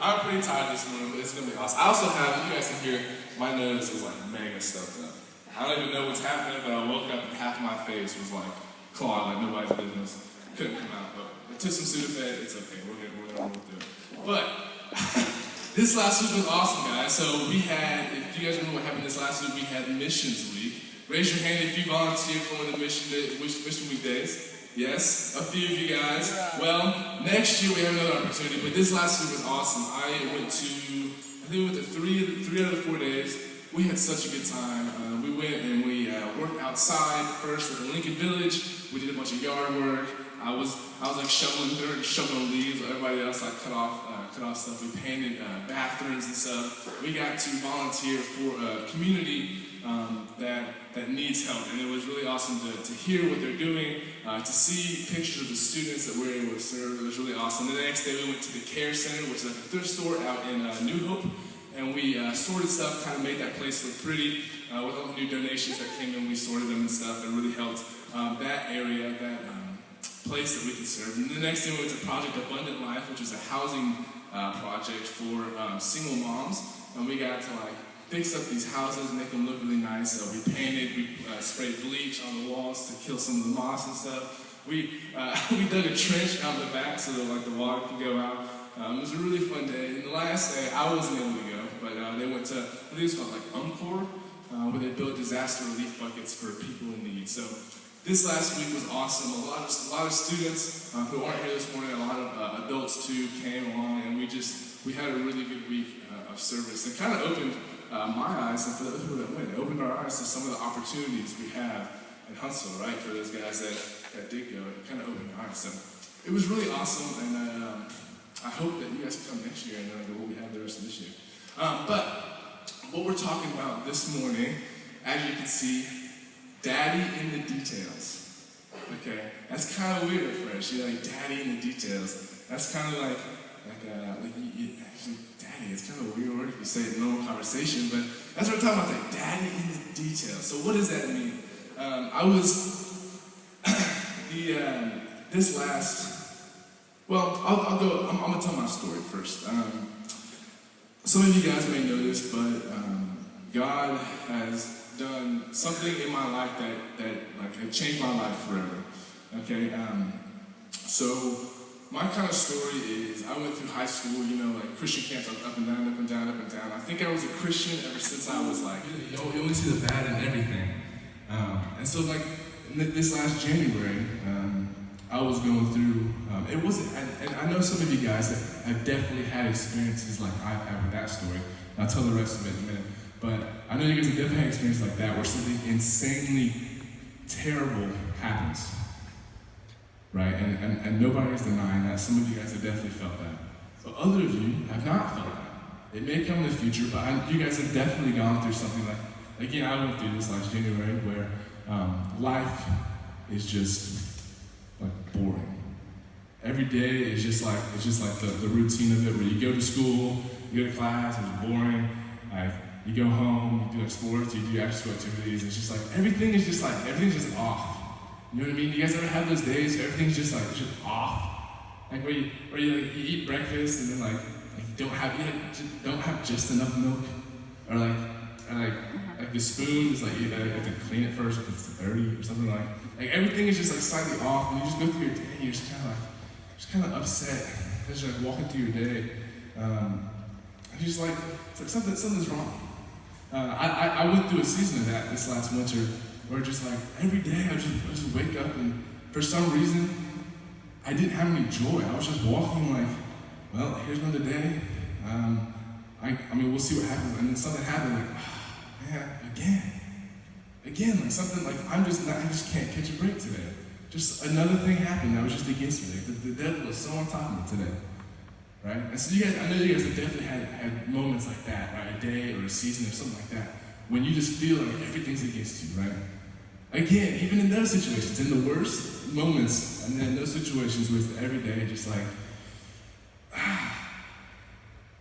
I'm pretty tired this morning, but it's gonna be awesome. I also have, you guys can hear, my nose is like mega stuffed up. I don't even know what's happening, but I woke up and half my face was like clawed, like nobody's business. Couldn't come out, but I took some Sudafed. It's okay. We're gonna work through it. But this last week was awesome, guys. So we had, if you guys remember what happened this last week, we had Missions Week. Raise your hand if you volunteered for one of the Mission Week days. Yes, a few of you guys. Well, next year we have another opportunity, but this last week was awesome. I think we went to three out of the 4 days. We had such a good time. We went and we worked outside first at the Lincoln Village. We did a bunch of yard work. I was like shoveling dirt, shoveling leaves. Everybody else like cut off stuff. We painted bathrooms and stuff. We got to volunteer for a community that needs help, and it was really awesome to hear what they're doing, to see pictures of the students that we're able to serve. It was really awesome. The next day we went to the Care Center, which is like a thrift store out in New Hope, and we sorted stuff, kind of made that place look pretty. With all the new donations that came in, we sorted them and stuff, and really helped that area, that place that we could serve. And the next day we went to Project Abundant Life, which is a housing project for single moms, and we got to like fix up these houses, make them look really nice. So we painted, we sprayed bleach on the walls to kill some of the moss and stuff. We dug a trench out in the back so that like the water could go out. It was a really fun day. And the last day, I wasn't able to go, but they went to, I think it's called like UMCOR, where they built disaster relief buckets for people in need. So this last week was awesome. A lot of students who aren't here this morning, a lot of adults too came along, and we had a really good week of service. It kind of opened my eyes, and for those people that went, it opened our eyes to some of the opportunities we have in Huntsville, right? For those guys that did go, it kind of opened our eyes. So it was really awesome, and I hope that you guys come next year, and we'll have the rest of this year. But what we're talking about this morning, as you can see, Daddy in the details. Okay, that's kind of weird at first. You're like, Daddy in the details. That's kind of like Daddy. It's kind of a weird word if you say it in normal conversation, but that's what we're talking about, like Daddy in the details. So what does that mean? I was this last. Well, I'll go. I'm gonna tell my story first. Some of you guys may know this, but God has done something in my life that like had changed my life forever. Okay, so my kind of story is I went through high school, like Christian camps, up and down, up and down, up and down. I think I was a Christian ever since I was like, you only see the bad in everything. And so like this last January, I was going through, it wasn't, and I know some of you guys have definitely had experiences like I've had with that story. I'll tell the rest of it in a minute. But I know you guys have definitely had experiences like that where something insanely terrible happens. Right? And nobody is denying that. Some of you guys have definitely felt that. But other of you have not felt that. It may come in the future, but you guys have definitely gone through something like, again, I went through this last January where life is just like boring. Every day is just like the routine of it where you go to school, you go to class, it's boring. You go home, you do sports, you do after school activities. It's just like everything's just off. You know what I mean? You guys ever have those days where everything's just off? Like where you eat breakfast and then you don't have just enough milk, or like the spoon is like you have to clean it first if it's dirty or something like everything is just slightly off, and you just go through your day and you're just kind of upset as you're walking through your day. And you're just it's like something's wrong. I went through a season of that this last winter where just every day I just wake up and for some reason I didn't have any joy. I was just walking well, here's another day. I mean, we'll see what happens. And then something happened man, again, something I just can't catch a break today. Just another thing happened that was just against me. The devil was so on top of me today. Right? And so I know you guys have definitely had moments like that, right? A day or a season or something like that, when you just feel like everything's against you, right? Again, even in those situations, in the worst moments, and then those situations with every day, just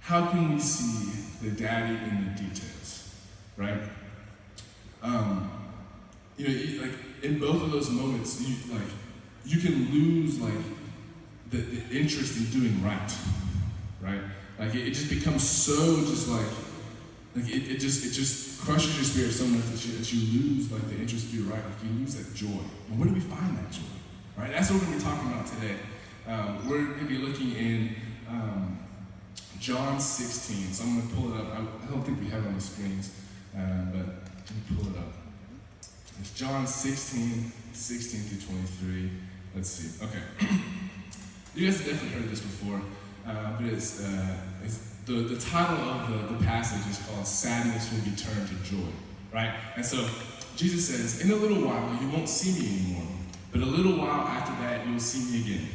how can we see the Daddy in the details, right? In both of those moments, you can lose the interest in doing right? Like it just becomes so just like it just crushes your spirit so much that you lose like the interest to do right. Like you lose that joy. And where do we find that joy? Right? That's what we're going to be talking about today. We're going to be looking in John 16. So I'm going to pull it up. I don't think we have it on the screens, but let me pull it up. It's John 16 through 23. Let's see. Okay. You guys have definitely heard this before, but it's the title of the passage is called "Sadness Will Be Turned to Joy," right? And so Jesus says, "In a little while you won't see me anymore, but a little while after that you'll see me again."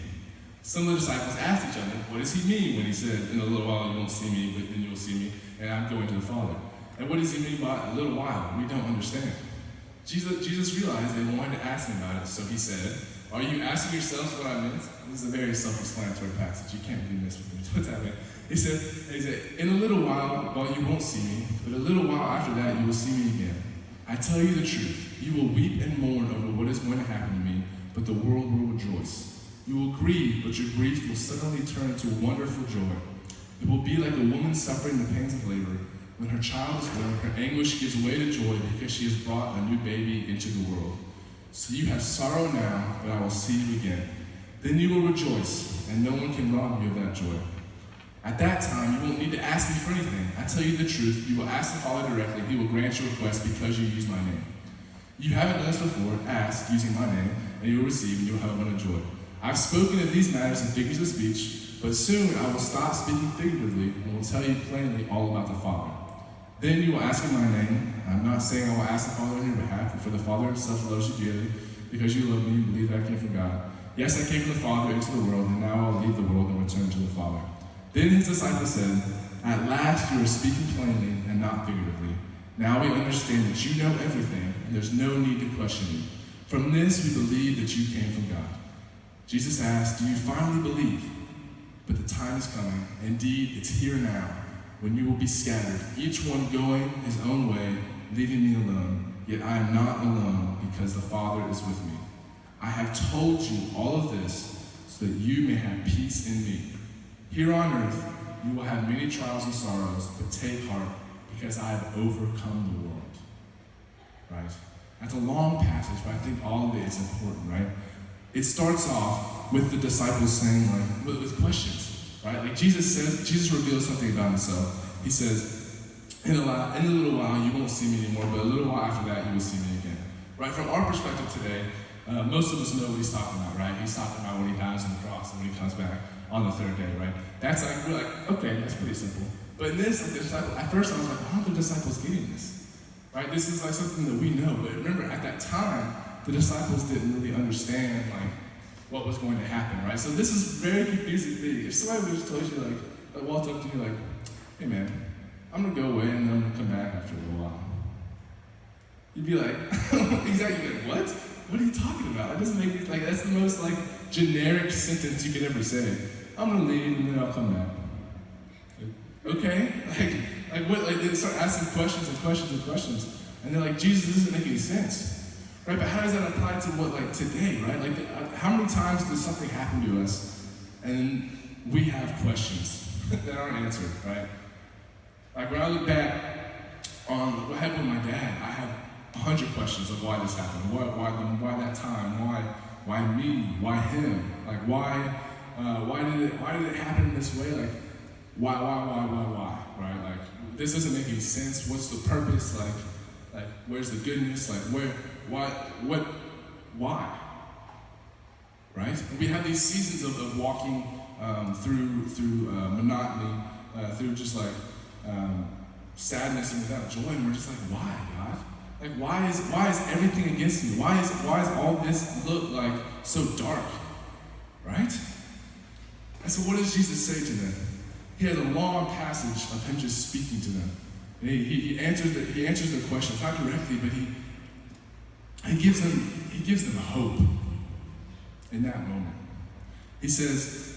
Some of the disciples asked each other, "What does he mean when he said, 'In a little while you won't see me, but then you'll see me, and I'm going to the Father'? And what does he mean by a little while? We don't understand." Jesus realized they wanted to ask him about it, so he said, "Are you asking yourselves what I meant?" This is a very self-explanatory passage. You can't really miss what's happening. He said, "In a little while you won't see me, but a little while after that you will see me again. I tell you the truth, you will weep and mourn over what is going to happen to me, but the world will rejoice. You will grieve, but your grief will suddenly turn to wonderful joy. It will be like a woman suffering the pains of labor. When her child is born, her anguish gives way to joy because she has brought a new baby into the world. So you have sorrow now, but I will see you again. Then you will rejoice, and no one can rob you of that joy. At that time, you won't need to ask me for anything. I tell you the truth, you will ask the Father directly. He will grant your request because you use my name. You haven't done this before. Ask, using my name, and you will receive, and you will have abundant joy. I've spoken of these matters in figures of speech, but soon I will stop speaking figuratively and will tell you plainly all about the Father. Then you will ask in my name. I'm not saying I will ask the Father on your behalf, but for the Father himself loves you dearly, because you love me and believe that I came from God. Yes, I came from the Father into the world, and now I'll leave the world and return to the Father." Then his disciples said, "At last you are speaking plainly and not figuratively. Now we understand that you know everything, and there's no need to question you. From this we believe that you came from God." Jesus asked, "Do you finally believe? But the time is coming, indeed it's here now, when you will be scattered, each one going his own way, leaving me alone. Yet I am not alone, because the Father is with me. I have told you all of this so that you may have peace in me. Here on earth you will have many trials and sorrows, but take heart, because I have overcome the world." Right? That's a long passage, but I think all of it is important, right? It starts off with the disciples saying, like, with questions, right? Like Jesus reveals something about himself. He says, in a little while you won't see me anymore, but a little while after that you will see me again. Right? From our perspective today, most of us know what he's talking about, right? He's talking about when he dies on the cross and when he comes back on the third day, right? That's like, we're like, okay, that's pretty simple. But in this, like the disciples, at first I was like, how are the disciples getting this? Right? This is like something that we know. But remember, at that time, the disciples didn't really understand like what was going to happen, right? So this is very confusing thing. If somebody would just told you, like walked up to you like, "Hey man, I'm gonna go away and then I'm gonna come back after a little while," you'd be like, exactly, like, what? What are you talking about? That doesn't make me, like, that's the most like generic sentence you could ever say. "I'm gonna leave and then I'll come back." Okay, like what? Like they start asking questions and questions and questions, and they're like, "Jesus, this doesn't make any sense." Right, but how does that apply to what, like, today, right? Like, how many times does something happen to us and we have questions that aren't answered, right? Like, when I look back on what happened with my dad, I have 100 questions of why this happened, why that time, why me, why him, like, why did it happen this way? Like, why, right? Like, this doesn't make any sense. What's the purpose? Like, where's the goodness? Like, why? Right? And we have these seasons of walking through monotony, through just like sadness and without joy, and we're just like, why, God? Like, why is everything against me? Why is all this look like so dark? Right? And so what does Jesus say to them? He has a long passage of him just speaking to them. And he answers the questions, not directly, but he gives them hope in that moment. He says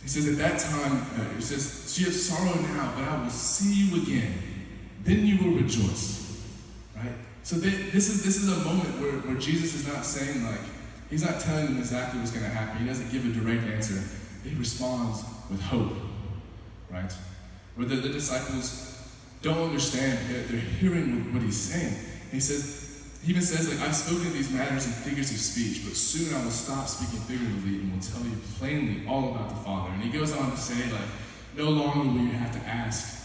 at that time, he says, "So you have sorrow now, but I will see you again. Then you will rejoice." Right? So this is a moment where Jesus is not saying, like, he's not telling them exactly what's going to happen. He doesn't give a direct answer. He responds with hope. Right? where the disciples don't understand. They're hearing what he's saying. And he even says, like, I've spoken these matters in figures of speech, but soon I will stop speaking figuratively and will tell you plainly all about the Father. And he goes on to say, like, no longer will you have to ask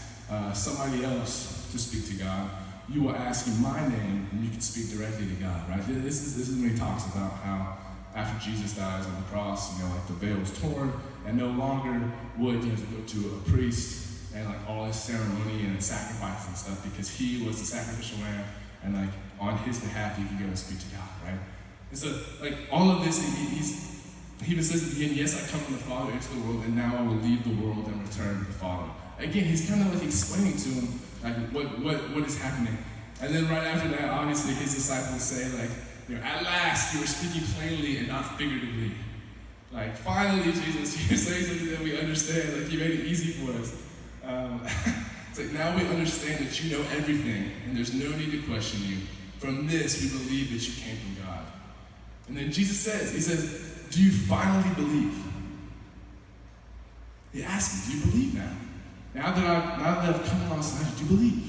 somebody else to speak to God. You will ask in my name, and you can speak directly to God, right? This is when he talks about how after Jesus dies on the cross, like the veil was torn, and no longer would you have to go to a priest and like all his ceremony and sacrifice and stuff, because he was the sacrificial lamb, and like on his behalf, he can go and speak to God, right? And so, like all of this, he even says at the end, yes, I come from the Father into the world, and now I will leave the world and return to the Father. Again, he's kind of like explaining to him like what is happening. And then right after that, obviously his disciples say like, at last you are speaking plainly and not figuratively. Like finally, Jesus, you're saying something that we understand. Like you made it easy for us. It's like now we understand that you know everything, and there's no need to question you. From this, we believe that you came from God. And then Jesus says, he says, do you finally believe? He asks me, do you believe now? Now that I've come alongside you, do you believe?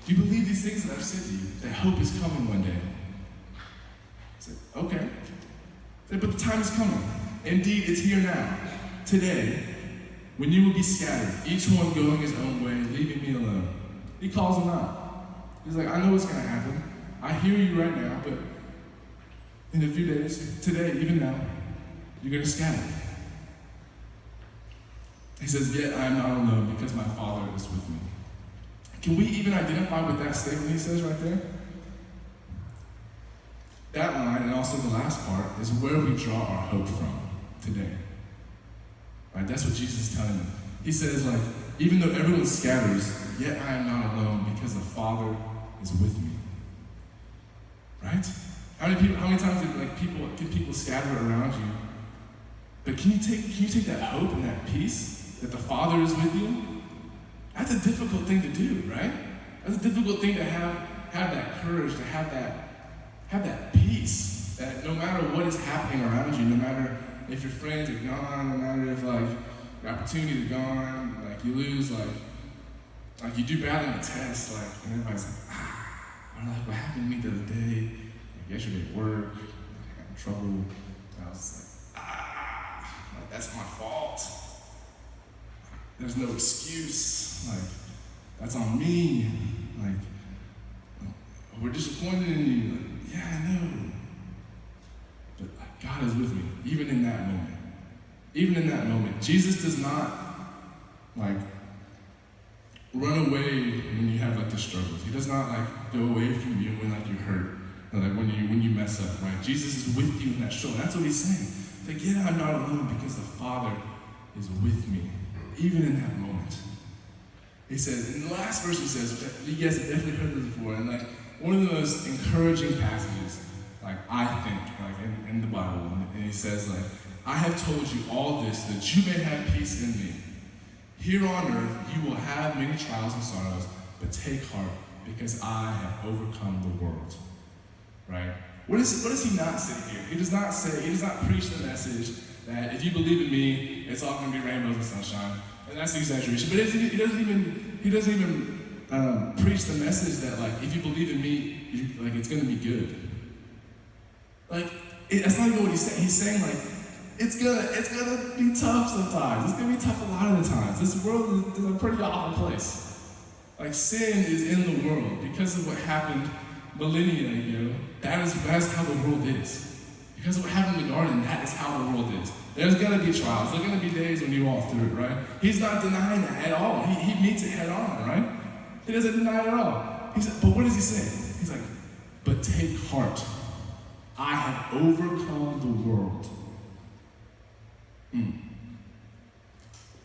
Do you believe these things that I've said to you? That hope is coming one day. I said, okay. I said, but the time is coming. Indeed, it's here now. Today, when you will be scattered, each one going his own way, leaving me alone. He calls them out. He's like, I know what's going to happen. I hear you right now, but in a few days, today, even now, you're going to scatter. He says, yet I am not alone because my Father is with me. Can we even identify with that statement he says right there? That line, and also the last part, is where we draw our hope from today. Right? That's what Jesus is telling them. He says, like, even though everyone scatters, yet I am not alone because the Father is with me. Right? How many times can people scatter around you? But can you take that hope and that peace that the Father is with you? That's a difficult thing to do, right? That's a difficult thing to have that courage, to have that peace, that no matter what is happening around you, no matter if your friends are gone, no matter if like your opportunities are gone, like you lose, like you do bad on the test, like and everybody's like, or like what happened to me the other day, like yesterday at work, I got in trouble, and I was like that's my fault. There's no excuse, like that's on me, like we're disappointed in you, like, yeah, I know. But like, God is with me, even in that moment. Even in that moment. Jesus does not like run away when you have like the struggles. He does not like go away from you when like you hurt, or like when you mess up, right? Jesus is with you in that struggle. That's what he's saying. It's like, yeah, I'm not alone because the Father is with me, even in that moment. He says, in the last verse he says, you guys have definitely heard this before, and like one of the most encouraging passages, like I think, like in the Bible, and he says like, I have told you all this that you may have peace in me. Here on earth you will have many trials and sorrows, but take heart because I have overcome the world. Right? What does he not say here? He does not preach the message that if you believe in me, it's all going to be rainbows and sunshine. And that's the exaggeration. But he doesn't even preach the message that like if you believe in me, like it's going to be good. Like that's not even what he's saying. He's saying like it's gonna be tough sometimes. It's gonna be tough a lot of the times. This world is a pretty awful place. Like sin is in the world because of what happened millennia ago. That's how the world is. Because of what happened in the garden, that is how the world is. There's gonna be trials. There's gonna be days when you walk through it, right? He's not denying that at all. He meets it head on, right? He doesn't deny it at all. He said, but what does he say? He's like, but take heart. I have overcome the world.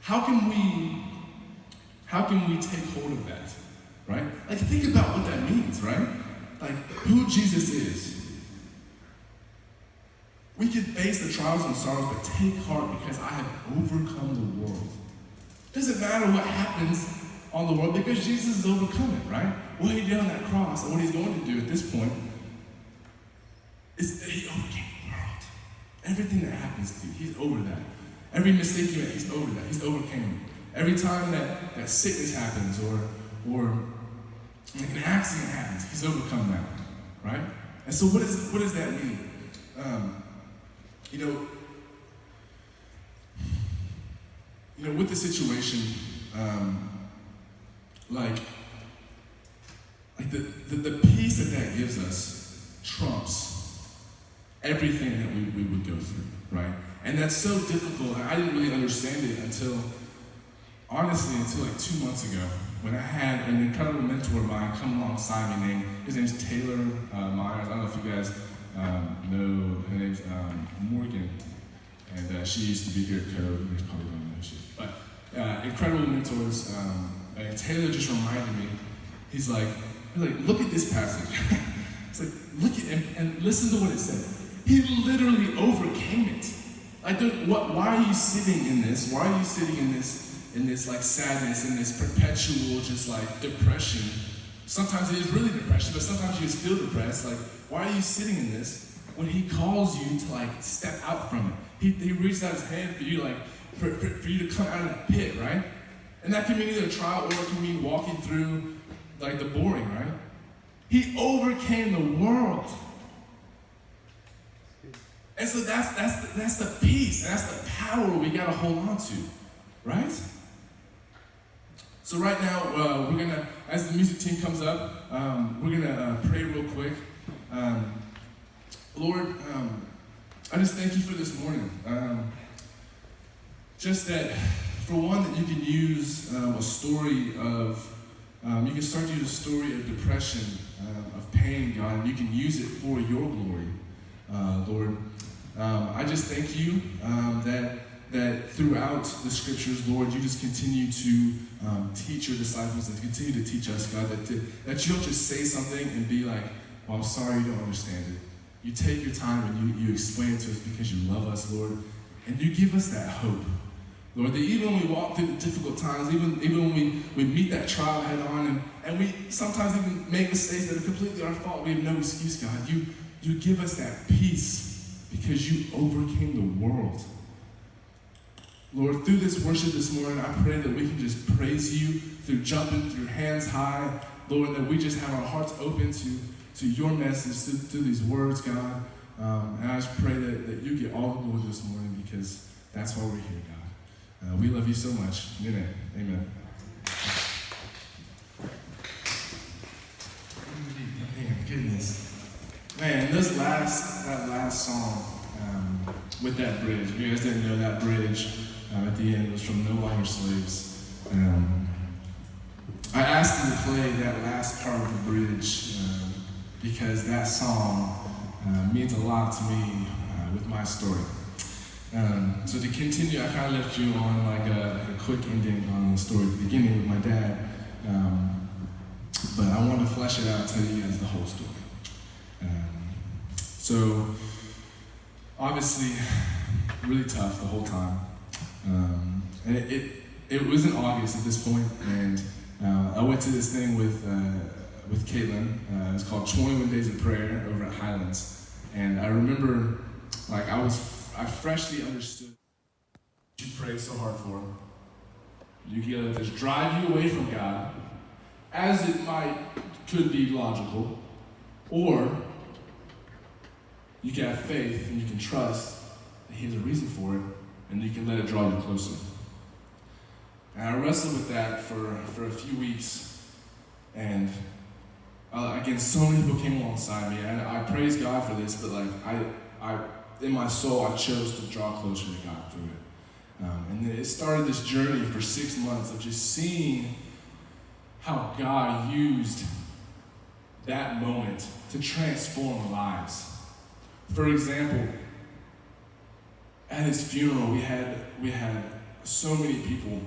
How can we take hold of that, right? Like think about what that means, right? Like who Jesus is. We can face the trials and sorrows, but take heart because I have overcome the world. It doesn't matter what happens on the world because Jesus has overcome it, right? What he did on that cross and what he's going to do at this point is that he overcame the world. Everything that happens to you, he's over that. Every mistake you make, he's over that. He's overcame it. Every time that sickness happens or an accident happens, he's overcome that, right? And so what does that mean? With the situation, like the peace that gives us trumps everything that we would go through, right? And that's so difficult. I didn't really understand it until like 2 months ago, when I had an incredible mentor of mine come alongside me. His name's Taylor Myers. I don't know if you guys know. Her name's Morgan, and she used to be here at Code. You guys probably don't know who she is, but incredible mentors. And Taylor just reminded me. He's like, look at this passage. It's like, look at and listen to what it said. He literally overcame it. Like, why are you sitting in this? Why are you sitting in this like sadness, in this perpetual just like depression? Sometimes it is really depression, but sometimes you just feel depressed. Like, why are you sitting in this when he calls you to like step out from it? He reached out his hand for you, like for you to come out of that pit, right? And that can mean either a trial or it can mean walking through like the boring, right? He overcame the world. And so that's the peace, and that's the power we gotta hold on to, right? So right now, we're gonna, as the music team comes up, we're gonna pray real quick. Lord, I just thank you for this morning. Just that, for one, that you can use a story of, you can start to use a story of depression, of pain, God, and you can use it for your glory, Lord. I just thank you that throughout the scriptures, Lord, you just continue to teach your disciples and continue to teach us, God, that you don't just say something and be like, well, I'm sorry you don't understand it. You take your time and you explain it to us because you love us, Lord, and you give us that hope. Lord, that even when we walk through the difficult times, even when we meet that trial head on, and we sometimes even make mistakes that are completely our fault, we have no excuse, God. You give us that peace because you overcame the world. Lord, through this worship this morning, I pray that we can just praise you through jumping, through hands high, Lord, that we just have our hearts open to your message, through these words, God. And I just pray that you get all the glory this morning because that's why we're here, God. We love you so much. Amen. Amen. Goodness. Man, that last song with that bridge, if you guys didn't know, that bridge at the end was from No Longer Slaves. I asked him to play that last part of the bridge because that song means a lot to me with my story. So to continue, I kind of left you on like a quick ending on the story at the beginning with my dad, but I want to flesh it out and tell you guys the whole story. So obviously, really tough the whole time, and it was in August at this point, and I went to this thing with Caitlin. It's called 21 Days of Prayer over at Highlands, and I remember like I freshly understood what you prayed so hard for. You can let this drive you away from God, as it could be logical, or you can have faith and you can trust that He has a reason for it, and you can let it draw you closer. And I wrestled with that for a few weeks, and again, so many people came alongside me, and I praise God for this, but like I in my soul, I chose to draw closer to God through it. And then it started this journey for 6 months of just seeing how God used that moment to transform lives. For example, at his funeral, we had so many people,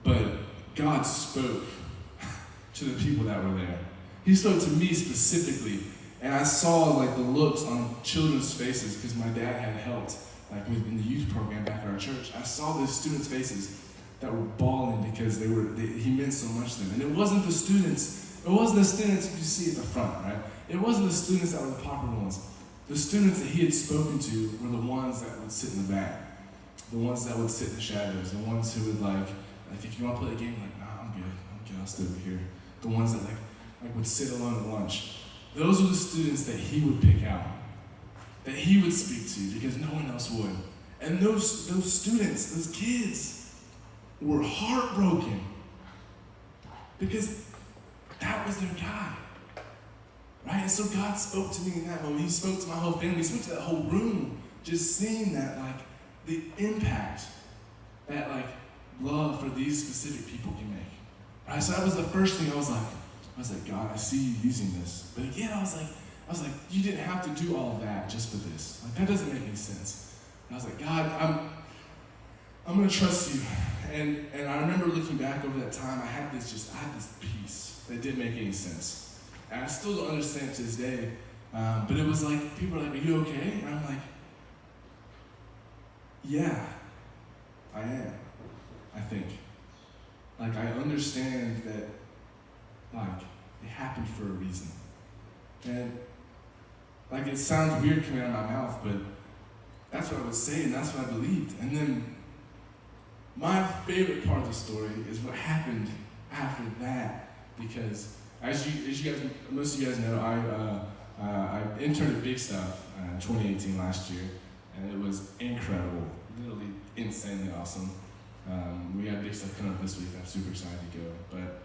but God spoke to the people that were there. He spoke to me specifically. And I saw like the looks on children's faces because my dad had helped like in the youth program back at our church. I saw those students' faces that were bawling because he meant so much to them. And it wasn't the students you see at the front, right? It wasn't the students that were the popular ones. The students that he had spoken to were the ones that would sit in the back, the ones that would sit in the shadows, the ones who would like Like if you want to play a game, like, nah, I'm good, I'll stay over here. The ones that like would sit alone at lunch. Those were the students that he would pick out, that he would speak to because no one else would. And those students, those kids, were heartbroken because that was their guy. Right? And so God spoke to me in that moment. He spoke to my whole family. He spoke to that whole room. Just seeing that, like, the impact that, like, love for these specific people can make. Right? So that was the first thing I was like, God, I see you using this. But again, I was like, you didn't have to do all of that just for this. Like, that doesn't make any sense. And I was like, God, I'm going to trust you. And I remember looking back over that time, I had this peace that didn't make any sense. And I still don't understand to this day. But it was like, people are like, are you okay? And I'm like, yeah, I am, I think. Like, I understand that, like, it happened for a reason. And, like, it sounds weird coming out of my mouth, but that's what I would say, and that's what I believed. And then, my favorite part of the story is what happened after that, because as you guys, most of you guys know, I interned at Big Stuff in 2018 last year, and it was incredible, literally insanely awesome. We have Big Stuff coming up this week. I'm super excited to go. But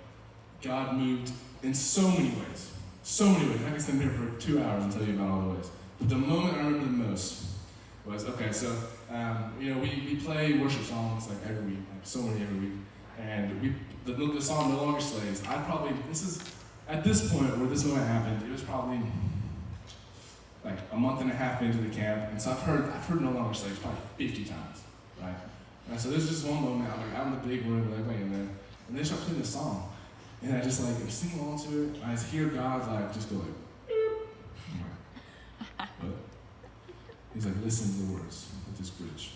God moved in so many ways. So many ways. I could stand here for 2 hours and tell you about all the ways. But the moment I remember the most was, okay, so, we play worship songs like every week, like so many every week. And the song No Longer Slaves, at this point where this moment happened, it was probably like a month and a half into the camp. And so I've heard No Longer Slaves probably 50 times, right? And so there's just one moment, I'm like out in the big room, like waiting there, and they start playing this song. And I just like, I'm singing along to it, and I just hear God like, just go like, boop. I'm like, what? He's like, listen to the words of this bridge.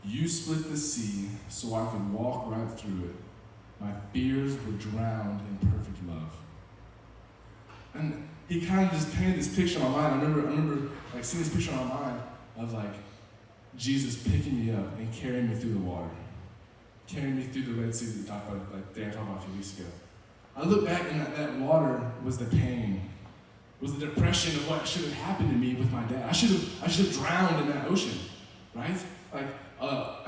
You split the sea so I could walk right through it. My fears were drowned in perfect love. And he kind of just painted this picture in my mind. I remember like seeing this picture in my mind of like Jesus picking me up and carrying me through the water. Carrying me through the Red Sea that we talked about, like Dan talked about a few weeks ago. I look back and that water was the pain, was the depression of what should have happened to me with my dad. I should have drowned in that ocean, right? Like a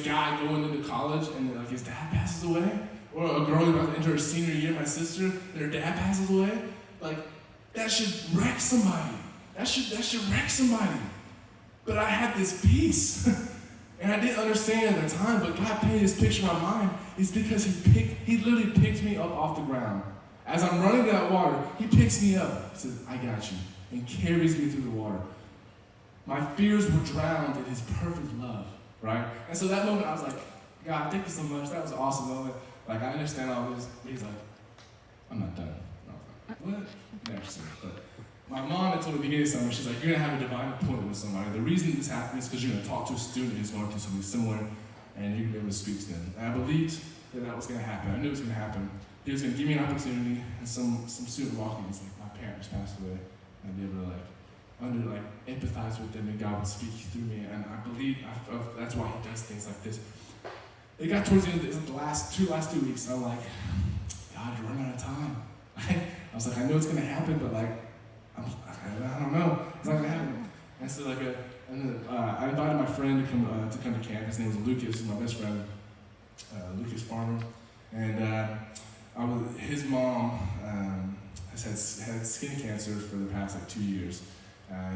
guy going into college and like his dad passes away, or a girl about to enter her senior year, my sister, and her dad passes away. Like that should wreck somebody. That should wreck somebody. But I had this peace, and I didn't understand at the time. But God painted this picture in my mind. It's because He literally picked me up off the ground. As I'm running to that water, He picks me up. He says, "I got you," and carries me through the water. My fears were drowned in His perfect love, right? And so that moment, I was like, God, thank you so much. That was an awesome moment. Like, I understand all this. But He's like, I'm not done. And I was like, what? Never seen it. But my mom had told me at the beginning of summer, she's like, you're going to have a divine appointment with somebody. The reason this happened is because you're going to talk to a student who's going through something similar, and you're going to be able to speak to them. And I believed that was going to happen. I knew it was going to happen. He was going to give me an opportunity, and some student walking, he's like, my parents passed away. And I'd be able to empathize with them, and God would speak through me. And I believe that's why He does things like this. It got towards the end of the last 2 weeks, and I'm like, God, you're running out of time. I was like, I know it's going to happen, but like, I don't know. It's not going to happen. And so I invited my friend to come to camp. His name was Lucas, my best friend, Lucas Farmer. And his mom has had skin cancer for the past 2 years.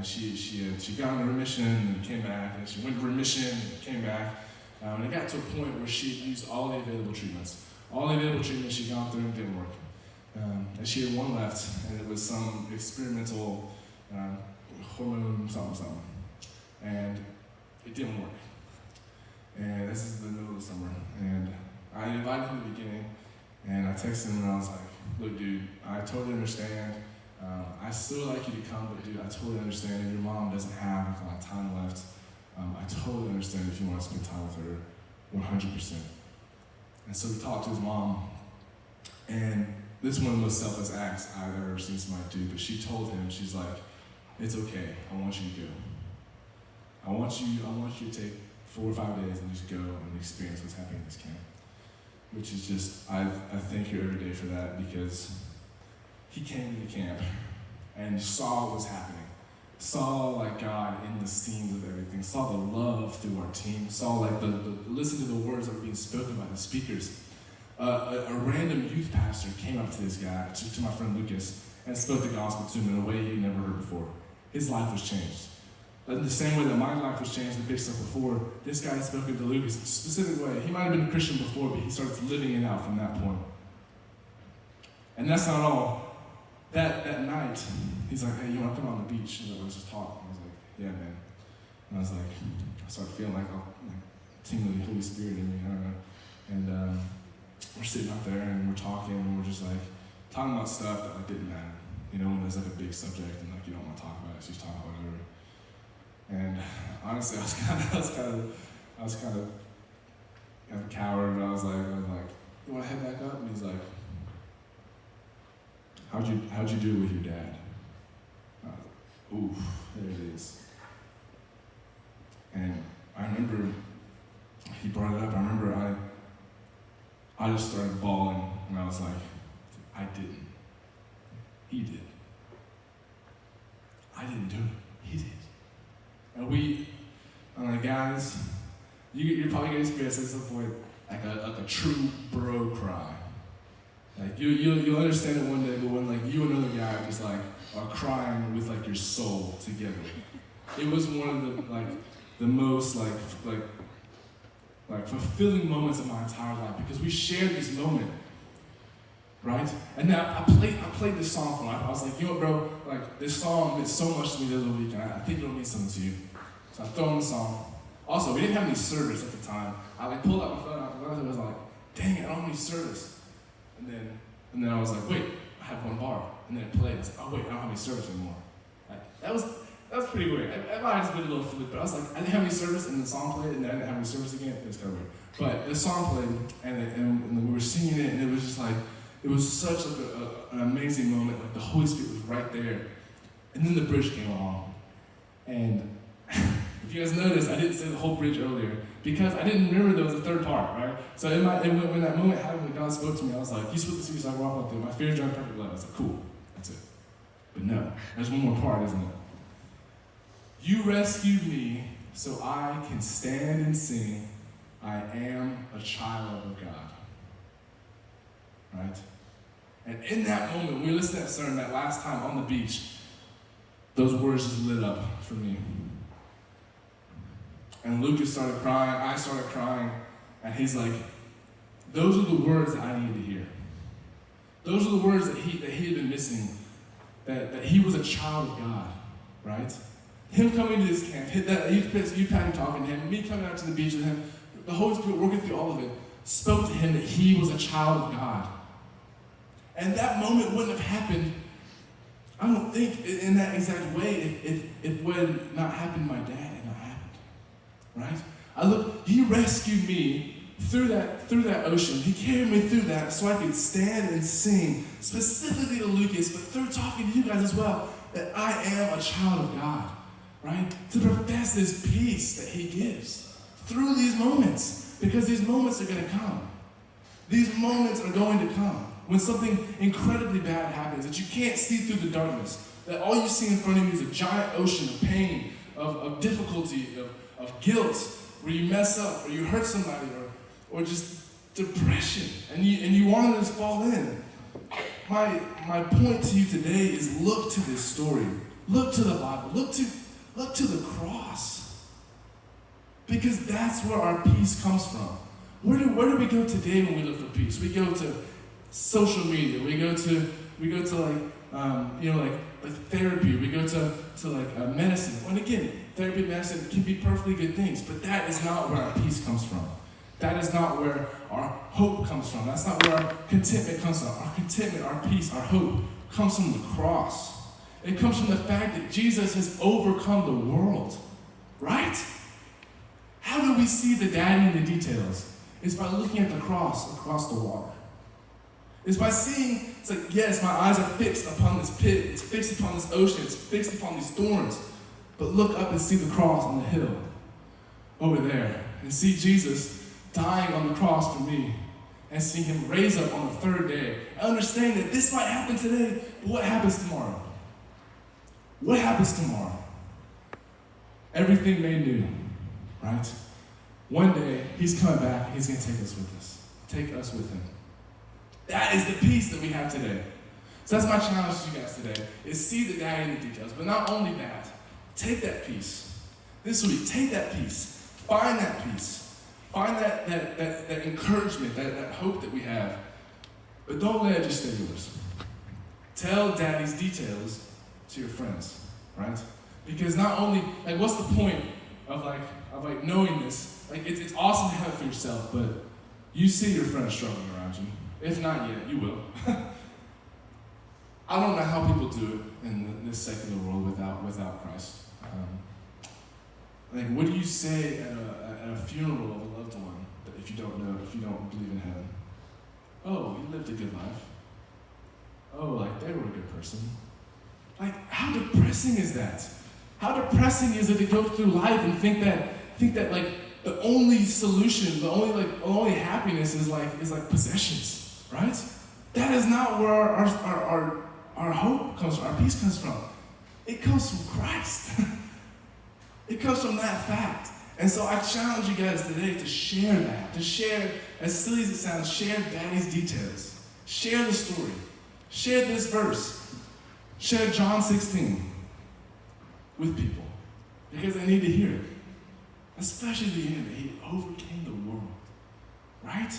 She got into remission and came back, and she went to remission and came back. And it got to a point where she had used all the available treatments. All the available treatments she'd gone through and didn't work. And she had one left, and it was some experimental hormone something. And it didn't work. And this is the middle of the summer. And I invited him in the beginning, and I texted him, and I was like, look, dude, I totally understand. I still like you to come, but dude, I totally understand. Your mom doesn't have a lot of time left. I totally understand if you want to spend time with her, 100%. And so we talked to his mom, and this is one of the most selfless acts I've ever seen somebody do, but she told him, she's like, it's okay, I want you to go. I want you to take 4 or 5 days and just go and experience what's happening in this camp. Which is just, I thank you every day for that, because he came to the camp and saw what was happening. Saw like God in the scenes of everything. Saw the love through our team. Saw like listen to the words that were being spoken by the speakers. A random youth pastor came up to this guy, to my friend Lucas, and spoke the gospel to him in a way he'd never heard before. His life was changed. In the same way that my life was changed the big stuff before, this guy had spoken to Lucas in a specific way. He might have been a Christian before, but he starts living it out from that point. And that's not all. That night, he's like, hey, you want to come on the beach? And let's just talk. And I was like, yeah, man. And I was like, I started feeling like tingling the Holy Spirit in me, I don't know. And we're sitting out there and we're talking and we're just like talking about stuff that like didn't matter. You know, when there's like a big subject and like you don't want to talk about it, so you just talk about whatever. And honestly, I was kind of a coward, but I was like, you want to head back up? And he's like, How'd you do with your dad? Oof, there it is. And I remember he brought it up. I remember I just started bawling, and I was like, I didn't. He did. I didn't do it. He did. And I'm like, guys, you're probably gonna experience at some point like a true bro cry. Like you'll understand it one day, but when like you and another guy just like are crying with like your soul together, it was one of the most fulfilling moments of my entire life, because we shared this moment, right? And now I played this song for him. I was like, you know what, bro, like this song meant so much to me the other week, and I think it'll mean something to you. So I throw in the song. Also, we didn't have any service at the time. I like pulled out my phone out, and I was like, dang it, I don't have any service. And then I was like, wait, I have one bar. And then it played. I was like, oh wait, I don't have any service anymore. That was pretty weird. I might have just been a little fluid, but I was like, I didn't have any service, and the song played, and then I didn't have any service again. It was kind of weird. But the song played, and we were singing it, and it was just like, it was such like an amazing moment. Like the Holy Spirit was right there. And then the bridge came along. And if you guys noticed, I didn't say the whole bridge earlier, because I didn't remember there was a third part, right? So when that moment happened, when God spoke to me, I was like, you spoke to me, so I walked out there. My fear joined perfect love. I was like, cool, that's it. But no, there's one more part, isn't it? You rescued me so I can stand and sing, I am a child of God. Right? And in that moment, when we listened to that sermon that last time on the beach, those words just lit up for me. And Lucas started crying, I started crying, and he's like, those are the words that I needed to hear. Those are the words that he had been missing, that he was a child of God, right? Him coming to this camp, you Patty talking to him, me coming out to the beach with him, the Holy Spirit working through all of it, spoke to him that he was a child of God. And that moment wouldn't have happened, I don't think, in that exact way if what had not happened to my dad had not happened. Right? He rescued me through that ocean. He carried me through that so I could stand and sing, specifically to Lucas, but through talking to you guys as well, that I am a child of God. Right? To profess this peace that he gives through these moments, because these moments are going to come. These moments are going to come when something incredibly bad happens that you can't see through the darkness, that all you see in front of you is a giant ocean of pain, of difficulty, of guilt, where you mess up, or you hurt somebody, or just depression, and you want to just fall in. My point to you today is look to this story. Look to the Bible. Look to the cross. Because that's where our peace comes from. Where do we go today when we look for peace? We go to social media. We go to like therapy. We go to medicine. And again, therapy and medicine can be perfectly good things, but that is not where our peace comes from. That is not where our hope comes from. That's not where our contentment comes from. Our contentment, our peace, our hope comes from the cross. It comes from the fact that Jesus has overcome the world, right? How do we see the daddy in the details? It's by looking at the cross across the water. It's by seeing, it's like, yes, my eyes are fixed upon this pit. It's fixed upon this ocean. It's fixed upon these thorns. But look up and see the cross on the hill. over there and see Jesus dying on the cross for me and see him raise up on the third day. I understand that this might happen today, but what happens tomorrow? What happens tomorrow? Everything made new, right? One day, he's coming back and he's going to take us with him. That is the peace that we have today. So that's my challenge to you guys today, is see the daddy in the details. But not only that, take that peace. This week, take that peace. Find that peace. Find that encouragement, that hope that we have. But don't let it just stay yours. Tell daddy's details to your friends, right? Because not only, what's the point of knowing this? It's awesome to have it for yourself, but you see your friends struggling around you. If not yet, you will. I don't know how people do it in this secular world without Christ. What do you say at a funeral of a loved one if you don't believe in heaven? Oh, he lived a good life. Oh, they were a good person. How depressing is that? How depressing is it to go through life and think that the only solution, the only happiness is possessions, right? That is not where our hope comes from, our peace comes from. It comes from Christ. It comes from that fact. And so I challenge you guys today to share that, to share, as silly as it sounds, share daddy's details. Share the story. Share this verse. Share John 16 with people, because they need to hear it. Especially the end, that he overcame the world, right?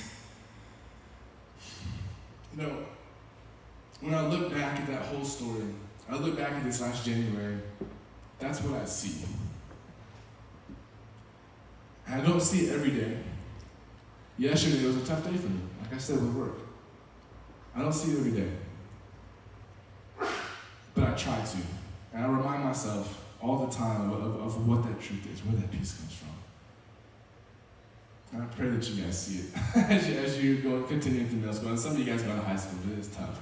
When I look back at that whole story, I look back at this last January, that's what I see. And I don't see it every day. Yesterday was a tough day for me, like I said, with work. I don't see it every day. But I try to. And I remind myself all the time of what that truth is, where that peace comes from. And I pray that you guys see it as you go continuing through middle school. And some of you guys go to high school, but it is tough.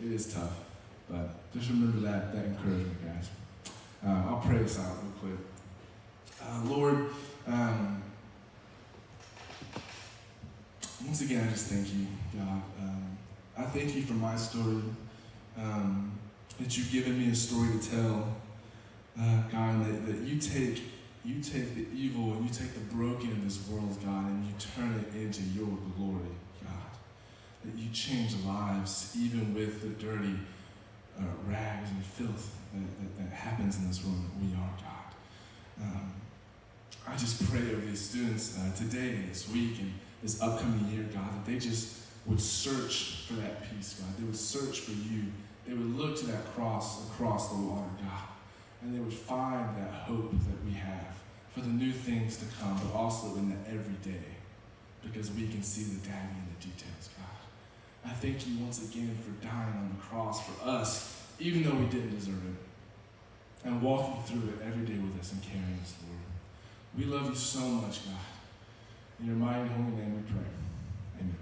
It is tough. But just remember that encouragement, guys. I'll pray this out real quick. Lord, once again, I just thank you, God. I thank you for my story, that you've given me a story to tell, God, that you take the evil and you take the broken in this world, God, and you turn it into your glory, God. That you change lives even with the dirty rags and filth that happens in this world that we are, God. I just pray over these students today and this week and this upcoming year, God, that they just would search for that peace, God. They would search for you. They would look to that cross across the water, God. And they would find that hope that we have for the new things to come, but also in the everyday, because we can see the daddy in the details, God. I thank you once again for dying on the cross for us, even though we didn't deserve it, and walking through it every day with us and carrying us, Lord. We love you so much, God. In your mighty holy name we pray. Amen.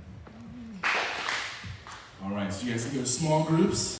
All right, so you guys can go to small groups.